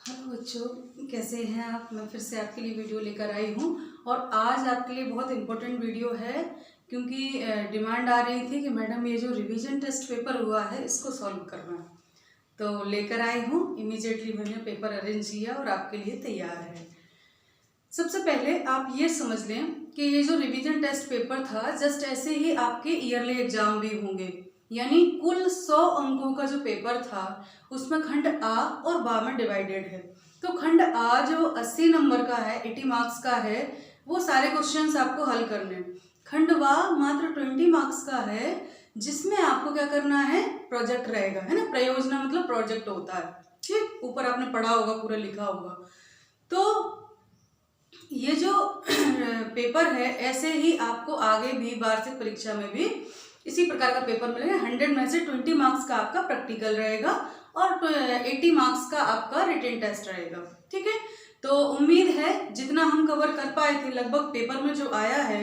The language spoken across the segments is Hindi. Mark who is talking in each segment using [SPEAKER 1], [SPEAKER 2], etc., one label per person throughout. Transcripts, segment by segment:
[SPEAKER 1] हेलो बच्चों, कैसे हैं आप। मैं फिर से आपके लिए वीडियो लेकर आई हूँ और आज आपके लिए बहुत इम्पोर्टेंट वीडियो है क्योंकि डिमांड आ रही थी कि मैडम ये जो रिवीजन टेस्ट पेपर हुआ है इसको सॉल्व करना। तो लेकर आई हूँ। इमीडिएटली मैंने पेपर अरेंज किया और आपके लिए तैयार है। सबसे पहले आप ये समझ लें कि ये जो रिवीजन टेस्ट पेपर था जस्ट ऐसे ही आपके ईयरली एग्जाम भी होंगे, यानी कुल 100 अंकों का जो पेपर था उसमें खंड आ और बा में डिवाइडेड है। तो खंड आ जो 80 नंबर का है, 80 मार्क्स का है, वो सारे क्वेश्चंस आपको हल करने हैं। खंड बा मात्र 20 मार्क्स का है जिसमें आपको क्या करना है, प्रोजेक्ट रहेगा, है ना। प्रयोजना मतलब प्रोजेक्ट होता है, ठीक। ऊपर आपने पढ़ा होगा, पूरा लिखा होगा। तो ये जो पेपर है ऐसे ही आपको आगे भी वार्षिक परीक्षा में भी इसी प्रकार का पेपर मिलेगा। 100 में से 20 मार्क्स का आपका प्रैक्टिकल रहेगा और 80 मार्क्स का आपका रिटन टेस्ट रहेगा, ठीक है। तो उम्मीद है जितना हम कवर कर पाए थे, लगभग पेपर में जो आया है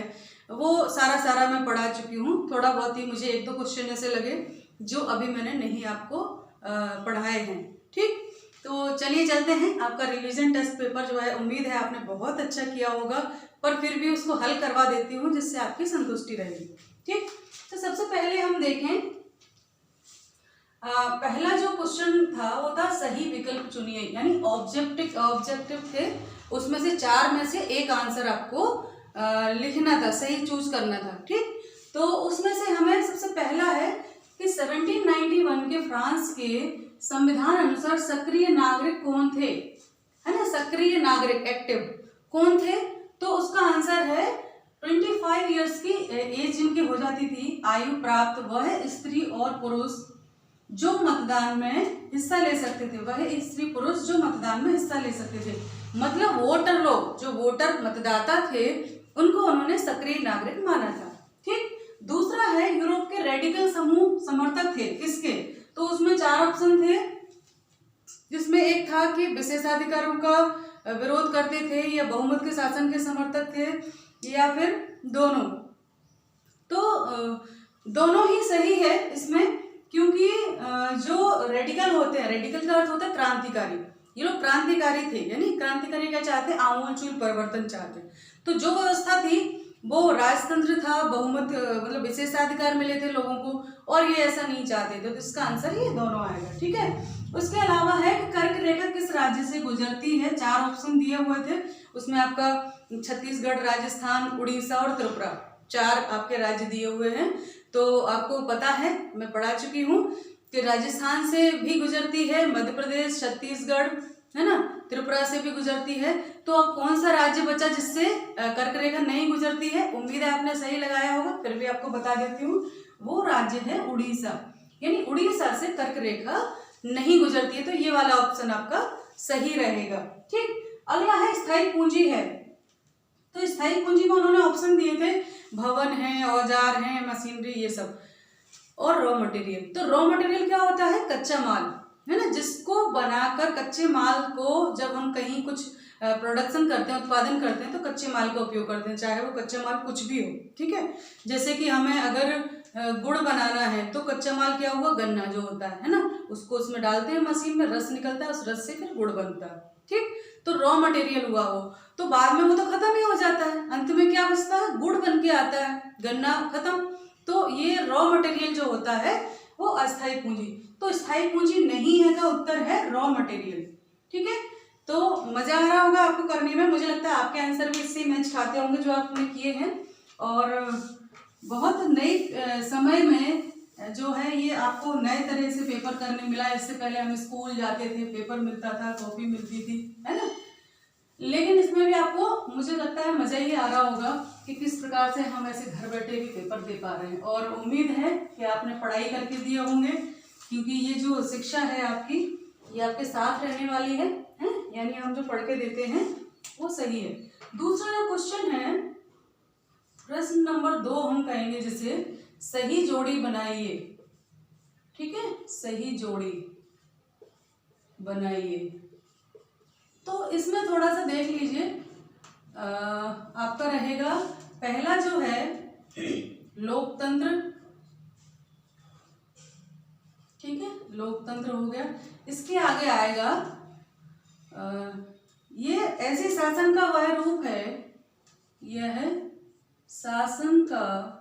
[SPEAKER 1] वो सारा मैं पढ़ा चुकी हूँ। थोड़ा बहुत ही मुझे 1-2 क्वेश्चन ऐसे लगे जो अभी मैंने नहीं आपको पढ़ाए हैं, ठीक। तो चलिए चलते हैं। आपका रिवीजन टेस्ट पेपर जो है, उम्मीद है आपने बहुत अच्छा किया होगा, पर फिर भी उसको हल करवा देती हूँ जिससे आपकी संतुष्टि रहेगी, ठीक। तो सबसे पहले हम देखें, पहला जो क्वेश्चन था वो था सही विकल्प चुनिए, यानी ऑब्जेक्टिव थे, उसमें से 4 में से एक आंसर आपको लिखना था, सही चूज करना था, ठीक। तो उसमें से हमें सबसे पहला है कि 1791 के फ्रांस के संविधान अनुसार सक्रिय नागरिक कौन थे, है ना। सक्रिय नागरिक, एक्टिव कौन थे, तो उसका आंसर है 25 ईयर्स की एज जिनकी हो जाती थी आयु प्राप्त, वह स्त्री और पुरुष जो मतदान में हिस्सा ले सकते थे, वह स्त्री पुरुष जो मतदान में हिस्सा ले सकते थे। मतलब वोटर लोग, जो वोटर मतदाता थे, उनको उन्होंने सक्रिय नागरिक माना था, ठीक। दूसरा है यूरोप के रेडिकल समूह समर्थक थे, किसके, तो उसमें 4 ऑप्शन थे, जिसमें एक था कि विशेषाधिकारों का विरोध करते थे, या बहुमत के शासन के समर्थक थे, या फिर दोनों। तो दोनों ही सही है इसमें, क्योंकि जो रेडिकल होते हैं, रेडिकल का अर्थ होता है क्रांतिकारी, ये लोग क्रांतिकारी थे, यानी क्रांतिकारी क्या चाहते हैं, आमूलचूल परिवर्तन चाहते हैं। तो जो व्यवस्था थी वो राजतंत्र था, बहुमत मतलब विशेषाधिकार मिले थे लोगों को, और ये ऐसा नहीं चाहते थे। तो इसका आंसर ये दोनों आएगा, ठीक है। उसके अलावा है कि कर्क रेखा किस राज्य से गुजरती है, 4 ऑप्शन दिए हुए थे, उसमें आपका छत्तीसगढ़, राजस्थान, उड़ीसा और त्रिपुरा, 4 आपके राज्य दिए हुए हैं। तो आपको पता है, मैं पढ़ा चुकी हूँ कि राजस्थान से भी गुजरती है, मध्य प्रदेश, छत्तीसगढ़, है ना, त्रिपुरा से भी गुजरती है। तो अब कौन सा राज्य बचा जिससे कर्क रेखा नहीं गुजरती है, उम्मीद है आपने सही लगाया होगा, फिर भी आपको बता देती हूँ, वो राज्य है उड़ीसा, यानी उड़ीसा से कर्क रेखा नहीं गुजरती है। तो ये वाला ऑप्शन आपका सही रहेगा, ठीक। अगला है स्थायी पूंजी है, तो स्थायी पूंजी में उन्होंने ऑप्शन दिए थे, भवन है, औजार है, मशीनरी, ये सब, और रॉ मटेरियल। तो रॉ मटेरियल क्या होता है, कच्चा माल, है ना, जिसको बनाकर कच्चे माल को जब हम कहीं कुछ प्रोडक्शन करते हैं, उत्पादन करते हैं, तो कच्चे माल का उपयोग करते हैं, चाहे वो कच्चा माल कुछ भी हो, ठीक है। जैसे कि हमें अगर गुड़ बनाना है तो कच्चा माल क्या हुआ, गन्ना जो होता है ना, उसको उसमें डालते हैं मशीन में, रस निकलता है, उस रस से फिर गुड़ बनता है, ठीक। तो रॉ मटेरियल हुआ वो, तो बाद में वो तो खत्म ही हो जाता है, अंत में क्या बचता है, गुड़ बन के आता है, गन्ना खत्म। तो ये रॉ मटेरियल जो होता है वो अस्थायी पूंजी, तो स्थायी पूंजी नहीं है का उत्तर है रॉ मटेरियल, ठीक है। तो मजा आ रहा होगा आपको करने में, मुझे लगता है आपके आंसर भी इससे मैच खाते होंगे जो आपने किए हैं। और बहुत नई समय में जो है ये आपको नए तरह से पेपर करने मिला। इससे पहले हम स्कूल जाते थे, पेपर मिलता था, कॉपी मिलती थी, है ना, लेकिन इसमें भी आपको मुझे लगता है मजा ही आ रहा होगा कि किस प्रकार से हम ऐसे घर बैठे भी पेपर दे पा रहे हैं। और उम्मीद है कि आपने पढ़ाई करके दिए होंगे, क्योंकि ये जो शिक्षा है आपकी, ये आपके साथ रहने वाली है, यानी हम जो पढ़ के देते हैं वो सही है। दूसरा जो क्वेश्चन है, प्रश्न नंबर 2 हम कहेंगे जिसे, सही जोड़ी बनाइए, ठीक है, सही जोड़ी बनाइए। तो इसमें थोड़ा सा देख लीजिए, आपका रहेगा पहला जो है लोकतंत्र, ठीक है, लोकतंत्र हो गया। इसके आगे आएगा ये ऐसे शासन का वह रूप है, यह है शासन का,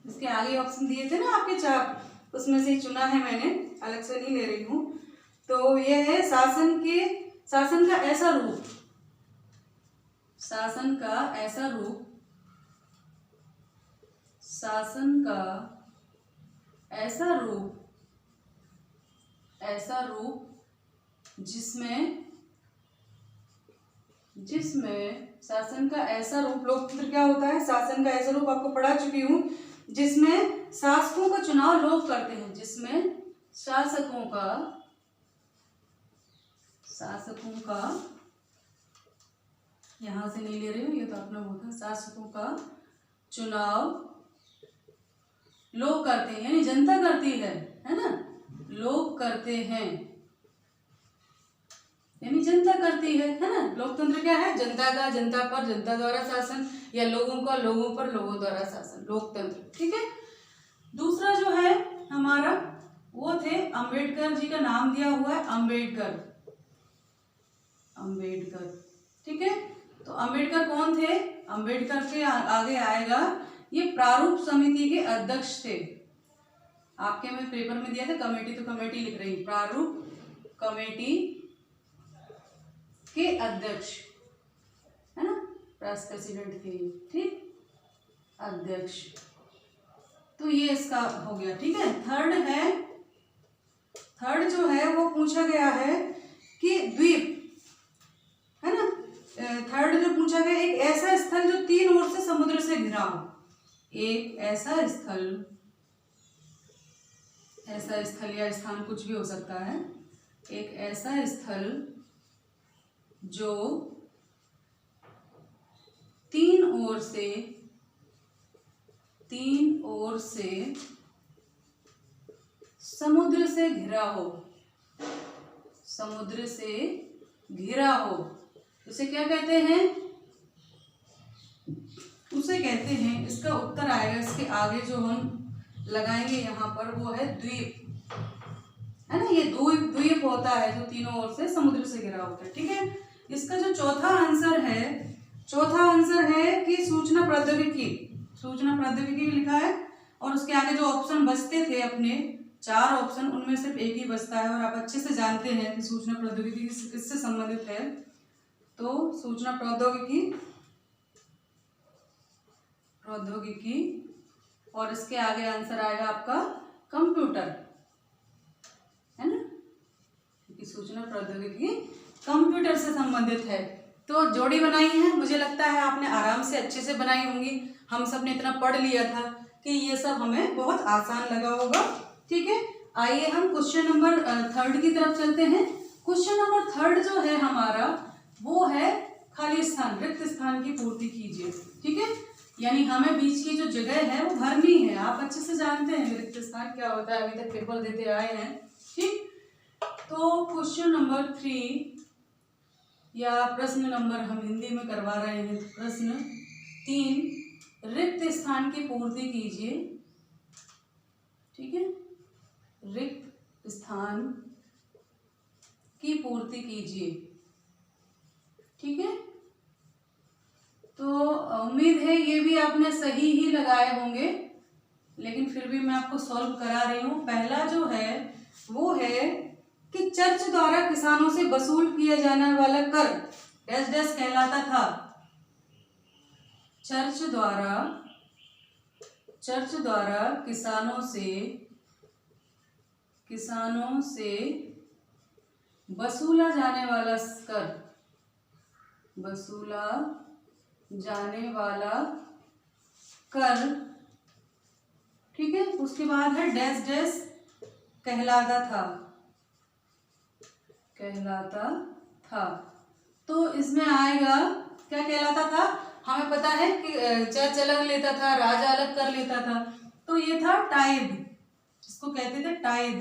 [SPEAKER 1] इसके आगे ऑप्शन दिए थे ना आपके चार, उसमें से चुना है मैंने, अलग से नहीं ले रही हूँ। तो यह है शासन का ऐसा रूप, शासन का ऐसा रूप, शासन का ऐसा रूप, ऐसा रूप जिसमें शासन का ऐसा रूप, लोकतंत्र क्या होता है, शासन का ऐसा रूप आपको पढ़ा चुकी हूँ, जिसमें शासकों का चुनाव लोग करते हैं, जिसमें शासकों का यहां से नहीं ले रही हूँ, ये तो अपना वो था, शासकों का चुनाव लोग करते हैं, यानी जनता करती है ना, लोग करते हैं यानी जनता करती है ना। लोकतंत्र क्या है, जनता का जनता पर, जनता द्वारा शासन, या लोगों का लोगों पर, लोगों द्वारा शासन, लोकतंत्र। ठीक है। दूसरा जो है हमारा वो थे अंबेडकर जी का नाम दिया हुआ है, अंबेडकर। ठीक है। तो अंबेडकर कौन थे, अंबेडकर के आगे आएगा, ये प्रारूप समिति के अध्यक्ष थे। आपके में पेपर में दिया था कमेटी, तो कमेटी लिख रही, प्रारूप कमेटी के अध्यक्ष है ना, प्रेसिडेंट थे। ठीक, अध्यक्ष। तो ये इसका हो गया। ठीक है। थर्ड जो है वो पूछा गया है कि द्वीप है ना, थर्ड जो पूछा गया, एक ऐसा स्थल जो 3 ओर से समुद्र से घिरा हो, एक ऐसा स्थल या स्थान कुछ भी हो सकता है, एक ऐसा स्थल जो 3 ओर से समुद्र से घिरा हो, समुद्र से घिरा हो, उसे क्या कहते हैं, उसे कहते हैं, इसका उत्तर आएगा इसके आगे जो हम लगाएंगे यहाँ पर, वो है द्वीप है ना। ये द्वीप होता है जो 3 ओर से समुद्र से घिरा होता है। ठीक है। इसका जो चौथा आंसर है कि सूचना प्रौद्योगिकी लिखा है, और उसके आगे जो ऑप्शन बचते थे अपने 4 ऑप्शन, उनमें सिर्फ एक ही बचता है, और आप अच्छे से जानते हैं कि सूचना प्रौद्योगिकी किससे संबंधित है। तो सूचना प्रौद्योगिकी, और इसके आगे आंसर आएगा आपका कंप्यूटर है ना, क्योंकि सूचना प्रौद्योगिकी कंप्यूटर से संबंधित है। तो जोड़ी बनाई है, मुझे लगता है आपने आराम से अच्छे से बनाई होंगी। हम सब ने इतना पढ़ लिया था कि ये सब हमें बहुत आसान लगा होगा। ठीक है। आइए हम क्वेश्चन नंबर 3 की तरफ चलते हैं। क्वेश्चन नंबर 3 जो है हमारा, वो है खाली स्थान, रिक्त स्थान की पूर्ति कीजिए। ठीक है। यानी हमें बीच की जो जगह है वो भरनी है। आप अच्छे से जानते हैं रिक्त स्थान क्या होता है, अभी तक पेपर देते आए हैं। ठीक। तो क्वेश्चन नंबर 3 या प्रश्न नंबर हम हिंदी में करवा रहे हैं, प्रश्न 3, रिक्त स्थान की पूर्ति कीजिए। ठीक है। रिक्त स्थान की पूर्ति कीजिए। ठीक है। तो उम्मीद है ये भी आपने सही ही लगाए होंगे, लेकिन फिर भी मैं आपको सॉल्व करा रही हूँ। पहला जो है वो है कि चर्च द्वारा किसानों से वसूल किया जाने वाला कर डैश डैश कहलाता था। चर्च द्वारा किसानों से वसूला जाने वाला कर, ठीक है। उसके बाद है डैश डैश कहलाता था। तो इसमें आएगा क्या कहलाता था, हमें पता है कि चर्च अलग लेता था, राजा अलग कर लेता था, तो ये था टाइद, इसको कहते थे टाइद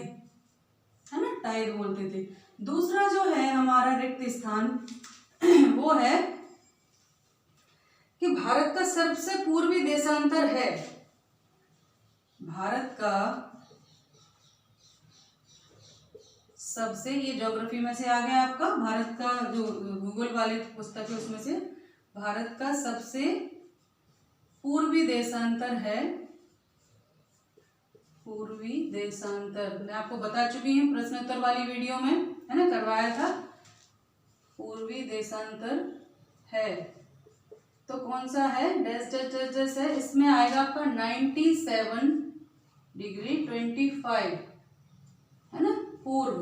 [SPEAKER 1] है ना, टाइद बोलते थे। दूसरा जो है हमारा रिक्त स्थान वो है कि भारत का सबसे पूर्वी देशांतर है, भारत का सबसे, ये ज्योग्राफी में से आ गया आपका, भारत का जो भूगोल वाले पुस्तक है उसमें से, भारत का सबसे पूर्वी देशांतर है, पूर्वी देशांतर, मैं आपको बता चुकी हूँ प्रश्नोत्तर वाली वीडियो में, है ना, करवाया था। पूर्वी देशांतर है तो कौन सा है, डैश डैश डैश डैश है, इसमें आएगा आपका 97 डिग्री 25, है ना, पूर्व,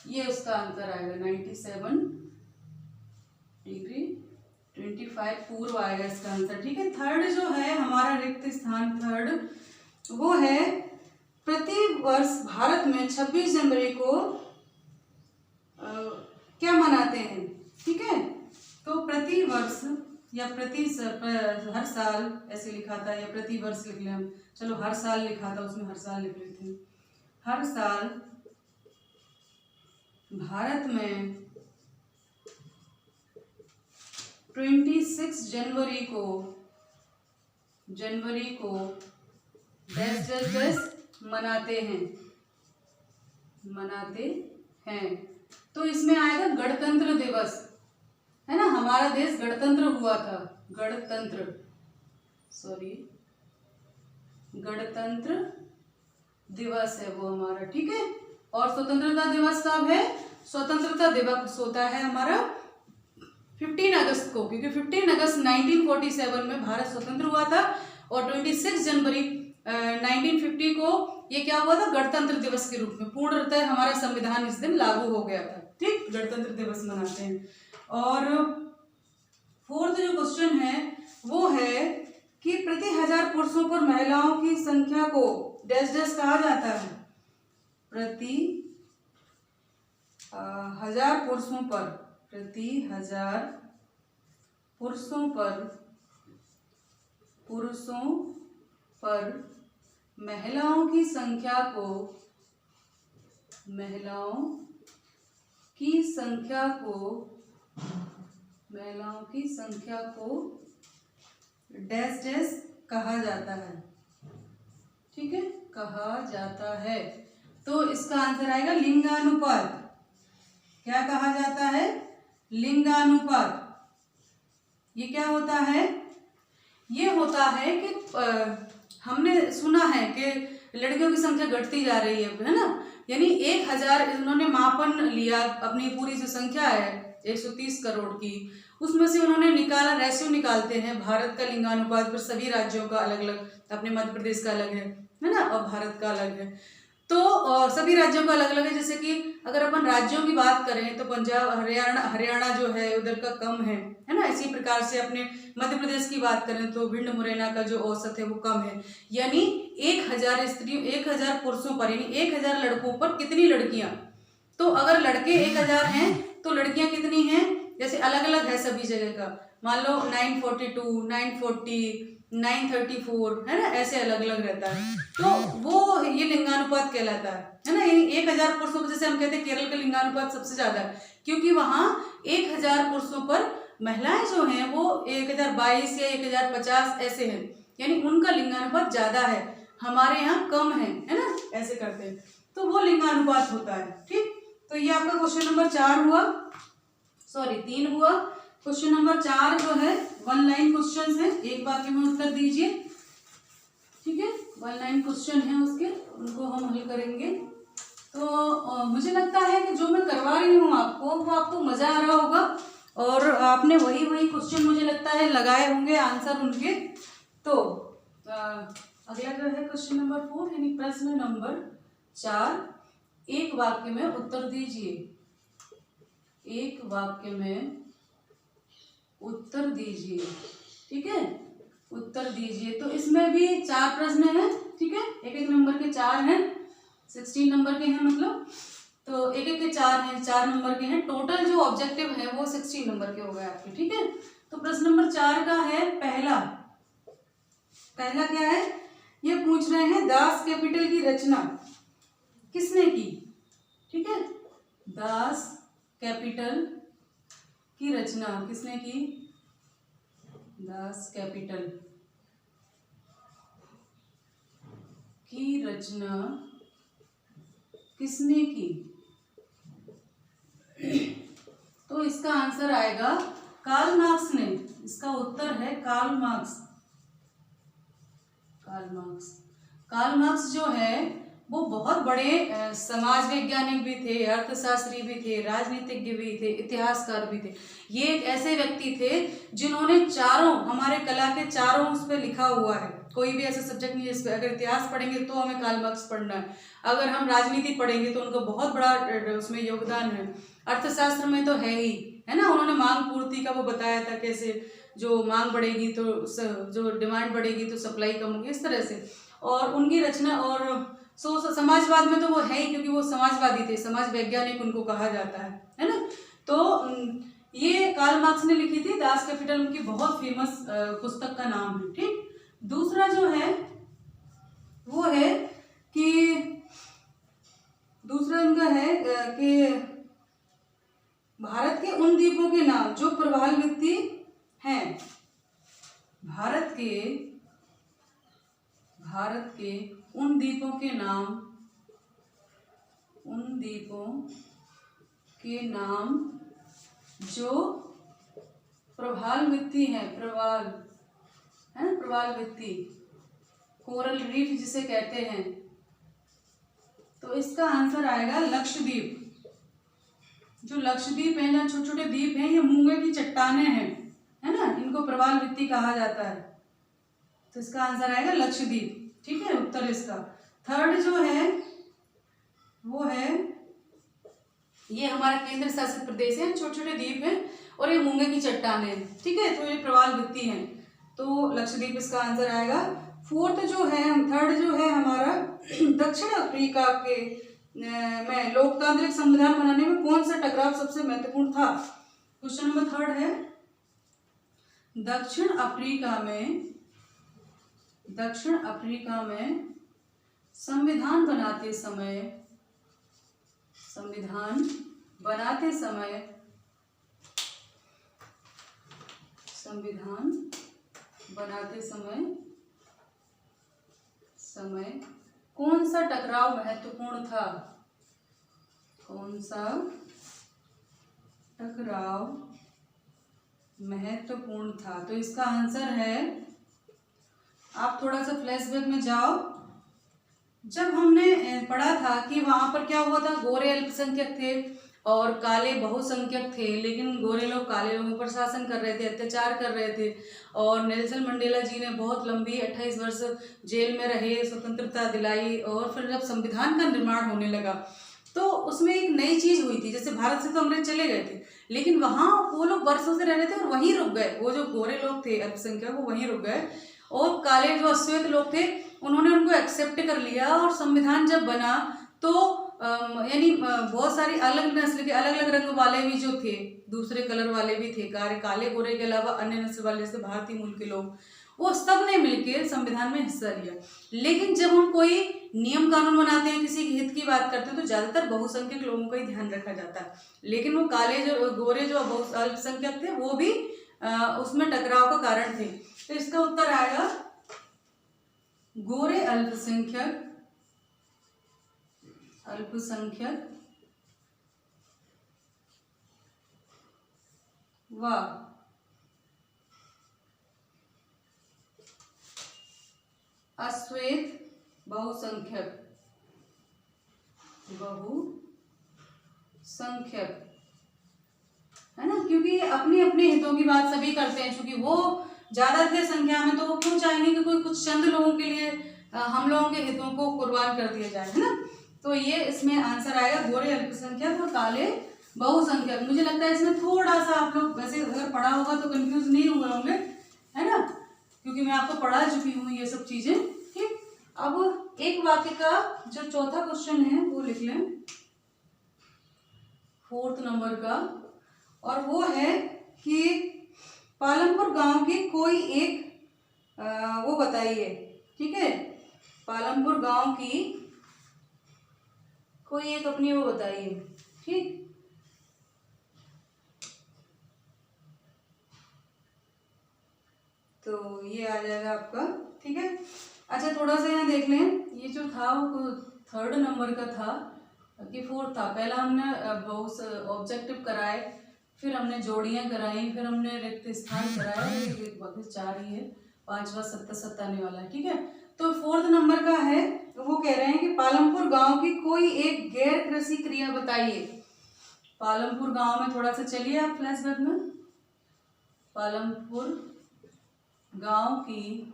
[SPEAKER 1] ये उसका आंसर आएगा 97 डिग्री 25 पूर्व आएगा इसका आंसर। ठीक है, थर्ड जो है हमारा रिक्त स्थान थर्ड, वो है प्रति वर्ष भारत में 26 जनवरी को क्या मनाते हैं। ठीक है, तो प्रति वर्ष या हर साल ऐसे लिखा था, या प्रति वर्ष लिख लें हम, चलो हर साल लिखा था उसमें हर साल लिख लेते हैं। हर साल भारत में 26 जनवरी को डैश डैश डैश मनाते हैं। तो इसमें आएगा गणतंत्र दिवस, है ना, हमारा देश गणतंत्र हुआ था, गणतंत्र दिवस है वो हमारा। ठीक है, और स्वतंत्रता दिवस कब है, स्वतंत्रता दिवस होता है हमारा 15 अगस्त को, क्योंकि 15 अगस्त 1947 में भारत स्वतंत्र हुआ था, और 26 जनवरी 1950 को ये क्या हुआ था, गणतंत्र दिवस के रूप में पूर्णतः हमारा संविधान इस दिन लागू हो गया था। ठीक, गणतंत्र दिवस मनाते हैं। और फोर्थ जो क्वेश्चन है वो है कि प्रति 1000 पुरुषों पर महिलाओं की संख्या को डैश डैश कहा जाता है। प्रति 1000 पुरुषों पर, प्रति 1000 पुरुषों पर महिलाओं की संख्या को डैश डैश कहा जाता है। ठीक है, कहा जाता है, तो इसका आंसर आएगा लिंगानुपात। क्या कहा जाता है, लिंगानुपात। ये क्या होता है, ये होता है कि हमने सुना है कि लड़कियों की संख्या घटती जा रही है ना, यानी 1000 इन्होंने मापन लिया, अपनी पूरी जो संख्या है 130 करोड़ की, उसमें से उन्होंने निकाला, रेशियो निकालते हैं भारत का लिंगानुपात पर, सभी राज्यों का अलग अलग, अपने मध्य प्रदेश का अलग है ना, और भारत का अलग है, तो सभी राज्यों का अलग अलग है। जैसे कि अगर अपन राज्यों की बात करें तो पंजाब, हरियाणा जो है उधर का कम है ना, इसी प्रकार से अपने मध्य प्रदेश की बात करें तो भिंड मुरैना का जो औसत है वो कम है। यानी 1000 स्त्रियों, 1000 पुरुषों पर, यानी 1000 लड़कों पर कितनी लड़कियां, तो अगर लड़के 1000 हैं तो लड़कियां कितनी हैं, जैसे अलग अलग है सभी जगह का, मान लो 942, 940, 934, है ना, ऐसे अलग अलग रहता है, तो वो ये लिंगानुपात कहलाता है ना। यानी 1000 पुरुषों पर, जैसे हम कहते हैं केरल का लिंगानुपात सबसे ज्यादा है, क्योंकि वहां 1000 पुरुषों पर महिलाएं जो हैं वो 1022 या 1050 ऐसे हैं, यानी उनका लिंगानुपात ज्यादा है, हमारे यहाँ कम है ना, ऐसे करते हैं, तो वो लिंगानुपात होता है। ठीक, तो ये आपका क्वेश्चन नंबर 4 हुआ, सॉरी 3 हुआ। क्वेश्चन नंबर 4 जो है 1 लाइन क्वेश्चन है, एक वाक्य में उत्तर दीजिए। ठीक है, 1 लाइन क्वेश्चन है उसके, उनको हम हल करेंगे। तो मुझे लगता है कि जो मैं करवा रही हूँ आपको, वो आपको मजा आ रहा होगा, और आपने वही क्वेश्चन मुझे लगता है लगाए होंगे आंसर उनके। तो अगला जो है क्वेश्चन नंबर 4, यानी प्रश्न नंबर 4, एक वाक्य में उत्तर दीजिए, एक वाक्य में उत्तर दीजिए। ठीक है, उत्तर दीजिए। तो इसमें भी 4 प्रश्न हैं। ठीक है, एक नंबर के 4 हैं, 16 नंबर के हैं मतलब, तो एक के 4 हैं, 4 नंबर के हैं, टोटल जो ऑब्जेक्टिव है वो 16 नंबर के हो गए आपके। ठीक है, तो प्रश्न नंबर 4 का है पहला क्या है, ये पूछ रहे हैं दास कैपिटल की रचना किसने की। ठीक है, दास कैपिटल की रचना किसने की, दास कैपिटल की रचना किसने की। तो इसका आंसर आएगा कार्ल मार्क्स ने। इसका उत्तर है कार्ल मार्क्स। कार्ल मार्क्स जो है वो बहुत बड़े समाज वैज्ञानिक भी थे, अर्थशास्त्री भी थे, राजनीतिज्ञ भी थे, इतिहासकार भी थे। ये एक ऐसे व्यक्ति थे जिन्होंने चारों हमारे कला के चारों उस पर लिखा हुआ है। कोई भी ऐसा सब्जेक्ट नहीं है जिसपे अगर इतिहास पढ़ेंगे तो हमें कार्ल मार्क्स पढ़ना है, अगर हम राजनीति पढ़ेंगे तो उनका बहुत बड़ा उसमें योगदान है, अर्थशास्त्र में तो है ही, है ना। उन्होंने मांग पूर्ति का वो बताया था, कैसे जो मांग बढ़ेगी तो जो डिमांड बढ़ेगी तो सप्लाई कम होगी, इस तरह से। और उनकी रचना और समाजवाद में तो वो है ही, क्योंकि वो समाजवादी थे, समाज वैज्ञानिक उनको कहा जाता है ना। तो ये कार्ल मार्क्स ने लिखी थी दास कैपिटल, उनकी बहुत फेमस पुस्तक का नाम है। ठीक, दूसरा जो है वो है कि दूसरा उनका है कि भारत के उन द्वीपों के नाम जो प्रभावती हैं। भारत के उन द्वीपों के नाम जो प्रवालवृत्ति हैं, प्रवालवृत्ति, कोरल रीफ जिसे कहते हैं। तो इसका आंसर आएगा लक्षद्वीप। जो लक्षद्वीप है, जहाँ छोटे छोटे द्वीप हैं, ये मूंगे की चट्टानें हैं, है ना, इनको प्रवालवृत्ति कहा जाता है। तो इसका आंसर आएगा लक्षद्वीप। ठीक है, उत्तर इसका। थर्ड जो है वो है, ये हमारा केंद्र शासित प्रदेश है, छोटे छोटे द्वीप हैं और ये मूंगे की चट्टानें हैं। ठीक है, तो ये प्रवालवृत्ति हैं, तो लक्षद्वीप इसका आंसर आएगा। थर्ड जो है हमारा, दक्षिण अफ्रीका के में लोकतांत्रिक संविधान बनाने में कौन सा टकराव सबसे महत्वपूर्ण था। क्वेश्चन नंबर थर्ड है, दक्षिण अफ्रीका में संविधान बनाते समय कौन सा टकराव महत्वपूर्ण था। तो इसका आंसर है, आप थोड़ा सा फ्लैशबैक में जाओ। जब हमने पढ़ा था कि वहां पर क्या हुआ था, गोरे अल्पसंख्यक थे और काले बहुसंख्यक थे, लेकिन गोरे लोग काले लोगों पर शासन कर रहे थे, अत्याचार कर रहे थे। और नेल्सन मंडेला जी ने बहुत लंबी 28 वर्ष जेल में रहे, स्वतंत्रता दिलाई। और फिर जब संविधान का निर्माण होने लगा तो उसमें एक नई चीज हुई थी। जैसे भारत से तो अंग्रेज चले गए थे, लेकिन वहां वो लोग वर्षों से रह रहे थे और वहीं रुक गए। वो जो गोरे लोग थे अल्पसंख्यक, वो वहीं रुक गए, और काले जो अश्वेत लोग थे उन्होंने उनको एक्सेप्ट कर लिया। और संविधान जब बना तो यानी बहुत सारी अलग नस्ल के, अलग अलग रंग वाले भी जो थे, दूसरे कलर वाले भी थे, काले गोरे के अलावा अन्य नस्ल वाले, जैसे भारतीय मूल के लोग, वो सब ने मिलकर संविधान में हिस्सा लिया। लेकिन जब हम कोई नियम कानून बनाते हैं, किसी हित की बात करते हैं, तो ज्यादातर बहुसंख्यक लोगों का ही ध्यान रखा जाता है। लेकिन वो गोरे जो अल्पसंख्यक थे वो भी उसमें टकराव का कारण थे। तो इसका उत्तर आएगा गोरे अल्पसंख्यक व अश्वेत बहुसंख्यक है ना, क्योंकि अपने अपने हितों की बात सभी करते हैं। क्योंकि वो ज्यादा थे संख्या में, तो वो क्यों चाहेंगे कि कोई कुछ चंद लोगों के लिए हम लोगों के हितों को कुर्बान कर दिया जाए, है ना। तो ये इसमें आंसर आएगा गोरे अल्पसंख्यक और काले बहुसंख्यक। मुझे लगता है इसमें थोड़ा सा आप लोग वैसे अगर पढ़ा होगा तो कंफ्यूज नहीं हुए होंगे, है ना, क्योंकि मैं आपको पढ़ा चुकी हूँ ये सब चीजें। ठीक, अब एक वाक्य का जो चौथा क्वेश्चन है वो लिख लें, 4th नंबर का, और वो है कि पालमपुर गांव की कोई एक वो बताइए। ठीक है, पालमपुर गांव की कोई एक अपनी वो बताइए। ठीक, तो ये आ जाएगा आपका। ठीक है, अच्छा थोड़ा सा यहाँ देख लें, ये जो था वो 3rd नंबर का था, कि फोर्थ था। पहला हमने बहुत ऑब्जेक्टिव कराए, फिर हमने जोड़ियां कराई, फिर हमने रिक्त स्थान कराया, एक बाकी 4 ही है, 5वां सत्य आने वाला है। ठीक है, तो फोर्थ नंबर का है, वो कह रहे हैं कि पालमपुर गांव की कोई एक गैर कृषि क्रिया बताइए। पालमपुर गांव में थोड़ा सा चलिए आप फ्लैशबैक में। पालमपुर गांव की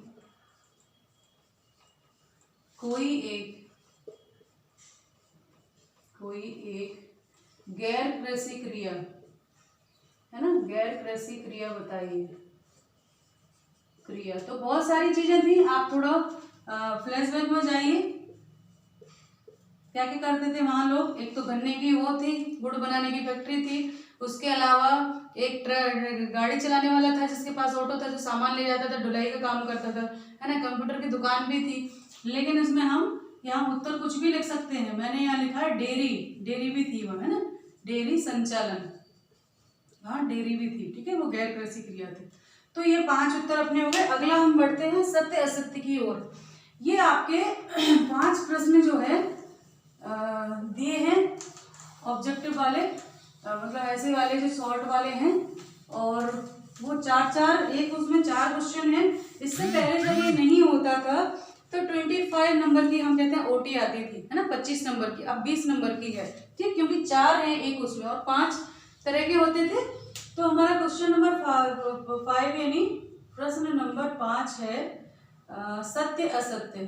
[SPEAKER 1] कोई एक गैर कृषि क्रिया, है ना, गैर कृषि क्रिया बताइए। क्रिया तो बहुत सारी चीजें थी, आप थोड़ा फ्लैशबैक में जाइए। क्या क्या करते थे वहां लोग, एक तो गन्ने की वो थी, गुड़ बनाने की फैक्ट्री थी, उसके अलावा एक गाड़ी चलाने वाला था जिसके पास ऑटो था, जो सामान ले जाता था, ढुलाई का काम करता था, है ना, कंप्यूटर की दुकान भी थी। लेकिन इसमें हम यहाँ उत्तर कुछ भी लिख सकते हैं। मैंने यहाँ लिखा है डेयरी, डेयरी भी थी वहाँ, है ना, डेयरी संचालन, हाँ डेयरी भी थी। ठीक है, वो गैर कृषि क्रिया थी। तो ये 5 उत्तर अपने हो गए। अगला हम बढ़ते हैं सत्य असत्य की ओर। ये आपके 5 प्रश्न जो है दिए हैं ऑब्जेक्टिव वाले, मतलब ऐसे वाले जो शॉर्ट वाले हैं, और वो 4 एक उसमें 4 क्वेश्चन है। इससे पहले जब ये नहीं होता था तो 25 नंबर की हम कहते हैं ओटी आती थी, है ना, 25 नंबर की, अब 20 नंबर की है। ठीक, क्योंकि 4 है एक उसमें और 5 तरह के होते थे। तो हमारा क्वेश्चन नंबर 5 यानी प्रश्न नंबर 5 है सत्य असत्य।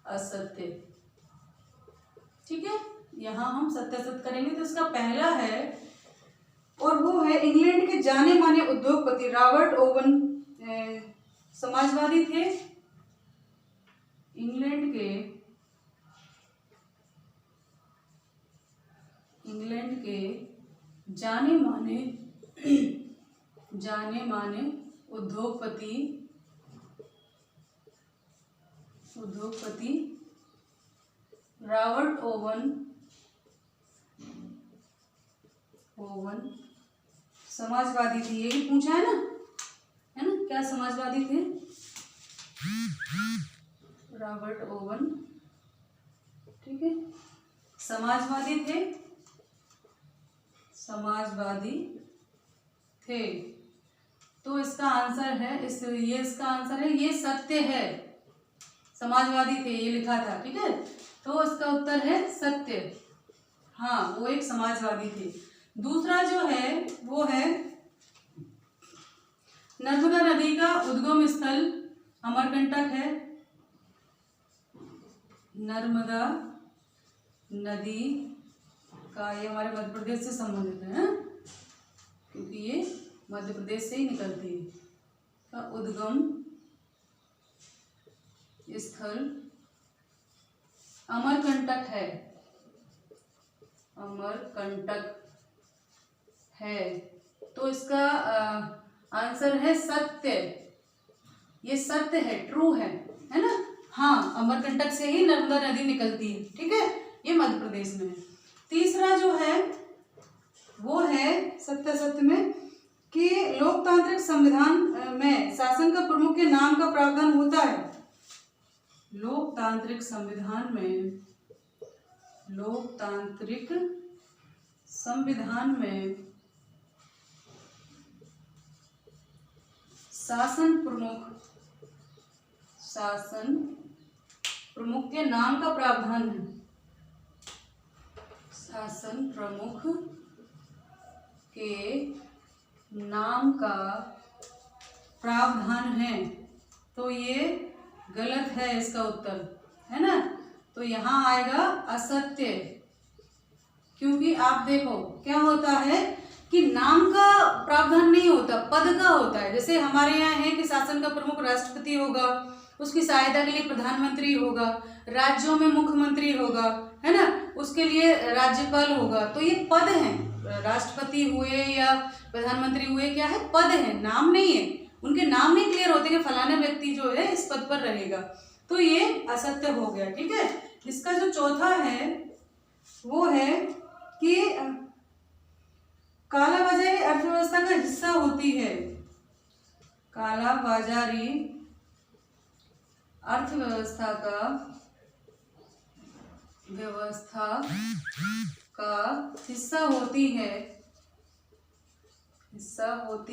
[SPEAKER 1] असत्य, ठीक है, यहाँ हम सत्य असत्य करेंगे। तो इसका पहला है, और वो है इंग्लैंड के जाने माने उद्योगपति रॉबर्ट ओवन समाजवादी थे। इंग्लैंड के जाने माने उद्योगपति रॉबर्ट ओवन समाजवादी थे। यही पूछा है ना, क्या समाजवादी थे? रॉबर्ट ओवन, ठीक है, समाजवादी थे। तो इसका आंसर है इसका आंसर है, ये सत्य है, समाजवादी थे ये लिखा था। ठीक है, तो इसका उत्तर है सत्य, हाँ वो एक समाजवादी थे। दूसरा जो है वो है नर्मदा नदी का उद्गम स्थल अमरकंटक है। नर्मदा नदी का, ये हमारे मध्य प्रदेश से संबंधित है, क्योंकि ये मध्य प्रदेश से ही निकलती है। का उद्गम स्थल अमरकंटक है। तो इसका आंसर है सत्य, ये सत्य है, ट्रू है ना, हाँ अमरकंटक से ही नर्मदा नदी निकलती है। ठीक है, ये मध्य प्रदेश में है। तीसरा जो है वो है सत्य में कि लोकतांत्रिक संविधान में शासन का प्रमुख के नाम का प्रावधान होता है। लोकतांत्रिक संविधान में शासन प्रमुख के नाम का प्रावधान है। शासन प्रमुख के नाम का प्रावधान है। तो ये गलत है इसका उत्तर, है ना, तो यहाँ आएगा असत्य। क्योंकि आप देखो क्या होता है कि नाम का प्रावधान नहीं होता, पद का होता है। जैसे हमारे यहाँ है कि शासन का प्रमुख राष्ट्रपति होगा, उसकी सहायता के लिए प्रधानमंत्री होगा, राज्यों में मुख्यमंत्री होगा, है ना, उसके लिए राज्यपाल होगा। तो ये पद हैं, राष्ट्रपति हुए या प्रधानमंत्री हुए, क्या है, पद है, नाम नहीं है। उनके नाम नहीं क्लियर होते कि फलाना व्यक्ति जो है इस पद पर रहेगा। तो ये असत्य हो गया। ठीक है, इसका जो चौथा है वो है कि कालाबाजारी अर्थव्यवस्था का हिस्सा होती है। कालाबाजारी अर्थव्यवस्था का व्यवस्था का हिस्सा होती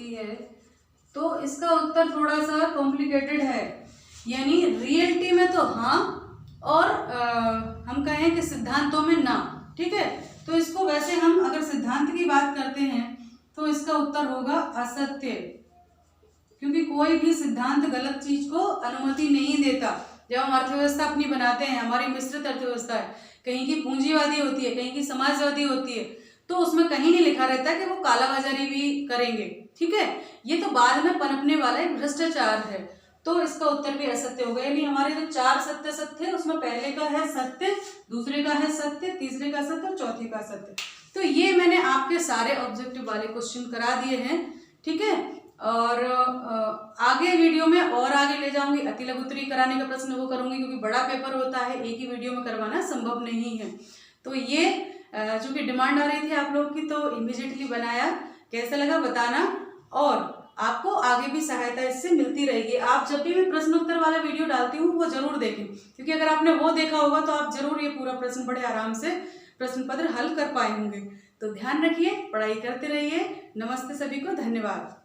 [SPEAKER 1] है तो इसका उत्तर थोड़ा सा कॉम्प्लिकेटेड है। यानी रियलिटी में तो हाँ, और हम कहें कि सिद्धांतों में ना। ठीक है, तो इसको वैसे हम अगर सिद्धांत की बात करते हैं तो इसका उत्तर होगा असत्य, क्योंकि कोई भी सिद्धांत गलत चीज को अनुमति नहीं देता। जब हम अर्थव्यवस्था अपनी बनाते हैं, हमारी मिश्रित अर्थव्यवस्था है, कहीं की पूंजीवादी होती है, कहीं की समाजवादी होती है, तो उसमें कहीं नहीं लिखा रहता कि वो कालाबाजारी भी करेंगे। ठीक है, ये तो बाद में पनपने वाला एक भ्रष्टाचार है। तो इसका उत्तर भी असत्य होगा। यानी हमारे जो 4 सत्य सत्य है उसमें पहले का है सत्य, दूसरे का है सत्य, तीसरे का सत्य और चौथे का सत्य। तो ये मैंने आपके सारे ऑब्जेक्टिव वाले क्वेश्चन करा दिए हैं। ठीक है, और आगे वीडियो में और आगे ले जाऊंगी। अति लघुत्तरी कराने का प्रश्न वो करूंगी, क्योंकि बड़ा पेपर होता है, एक ही वीडियो में करवाना संभव नहीं है। तो ये चूंकि डिमांड आ रही थी आप लोग की, तो इमीडिएटली बनाया। कैसा लगा बताना, और आपको आगे भी सहायता इससे मिलती रहेगी। आप जब भी मैं प्रश्न उत्तर वाला वीडियो डालती हूँ वो जरूर देखें, क्योंकि अगर आपने वो देखा होगा तो आप जरूर ये पूरा प्रश्न बड़े आराम से प्रश्न पत्र हल कर पाए होंगे। तो ध्यान रखिए, पढ़ाई करते रहिए। नमस्ते सभी को, धन्यवाद।